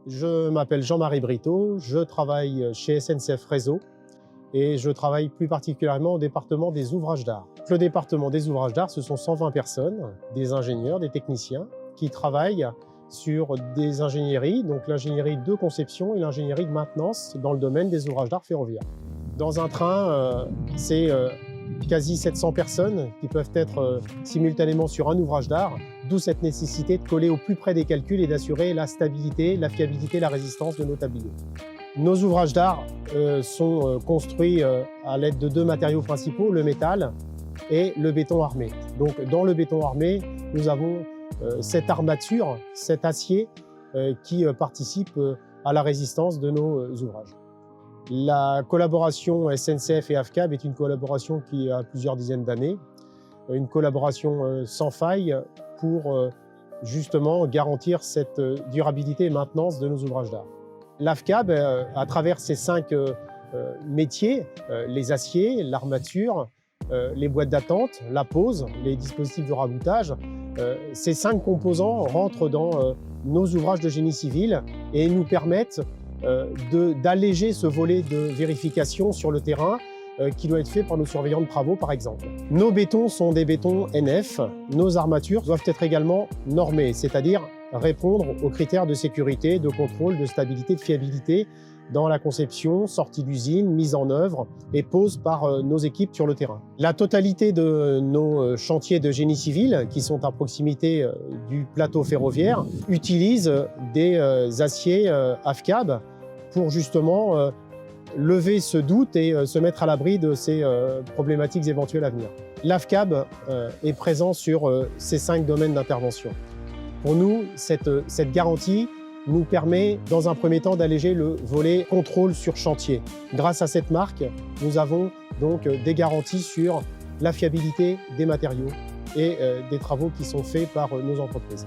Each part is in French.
Je m'appelle Jean-Marie Brito, je travaille chez SNCF Réseau et je travaille plus particulièrement au département des ouvrages d'art. Le département des ouvrages d'art, ce sont 120 personnes, des ingénieurs, des techniciens, qui travaillent sur des ingénieries, donc l'ingénierie de conception et l'ingénierie de maintenance dans le domaine des ouvrages d'art ferroviaires. Dans un train, c'est quasi 700 personnes qui peuvent être simultanément sur un ouvrage d'art, d'où cette nécessité de coller au plus près des calculs et d'assurer la stabilité, la fiabilité, la résistance de nos tabliers. Nos ouvrages d'art sont construits à l'aide de deux matériaux principaux, le métal et le béton armé. Donc dans le béton armé, nous avons cette armature, cet acier qui participe à la résistance de nos ouvrages. La collaboration SNCF et AFCAB est une collaboration qui a plusieurs dizaines d'années, une collaboration sans faille pour justement garantir cette durabilité et maintenance de nos ouvrages d'art. L'AFCAB, à travers ses 5 métiers, les aciers, l'armature, les boîtes d'attente, la pose, les dispositifs de raboutage, ces 5 composants rentrent dans nos ouvrages de génie civil et nous permettent d'alléger ce volet de vérification sur le terrain qui doit être fait par nos surveillants de travaux, par exemple. Nos bétons sont des bétons NF. Nos armatures doivent être également normées, c'est-à-dire répondre aux critères de sécurité, de contrôle, de stabilité, de fiabilité dans la conception, sortie d'usine, mise en œuvre et pose par nos équipes sur le terrain. La totalité de nos chantiers de génie civil, qui sont à proximité du plateau ferroviaire, utilisent des aciers AFCAB pour justement lever ce doute et se mettre à l'abri de ces problématiques éventuelles à venir. L'AFCAB est présent sur ces 5 domaines d'intervention. Pour nous, cette garantie nous permet, dans un premier temps, d'alléger le volet contrôle sur chantier. Grâce à cette marque, nous avons donc des garanties sur la fiabilité des matériaux et des travaux qui sont faits par nos entreprises.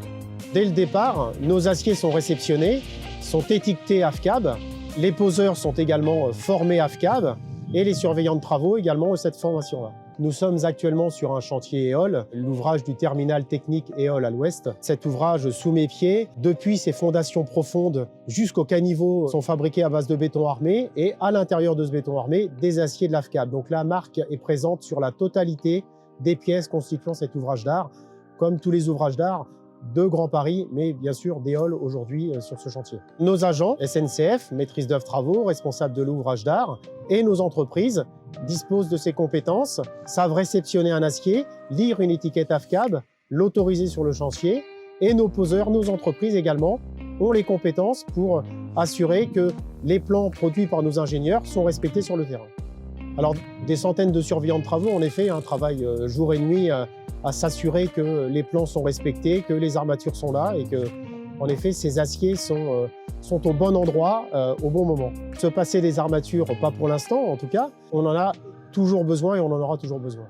Dès le départ, nos aciers sont réceptionnés, sont étiquetés AFCAB. Les poseurs sont également formés AFCAB et les surveillants de travaux également ont cette formation-là. Nous sommes actuellement sur un chantier Éole, l'ouvrage du terminal technique Éole à l'ouest. Cet ouvrage sous mes pieds, depuis ses fondations profondes jusqu'au caniveau, sont fabriqués à base de béton armé et à l'intérieur de ce béton armé, des aciers de l'AFCAB. Donc la marque est présente sur la totalité des pièces constituant cet ouvrage d'art, comme tous les ouvrages d'art de Grand Paris, mais bien sûr d'Éole aujourd'hui sur ce chantier. Nos agents, SNCF, maîtrise d'œuvre travaux, responsables de l'ouvrage d'art, et nos entreprises disposent de ces compétences, savent réceptionner un acier, lire une étiquette AFCAB, l'autoriser sur le chantier, et nos poseurs, nos entreprises également, ont les compétences pour assurer que les plans produits par nos ingénieurs sont respectés sur le terrain. Alors, des centaines de surveillants de travaux, en effet, travaillent jour et nuit à s'assurer que les plans sont respectés, que les armatures sont là et que, en effet, ces aciers sont au bon endroit, au bon moment. Se passer des armatures, pas pour l'instant en tout cas, on en a toujours besoin et on en aura toujours besoin.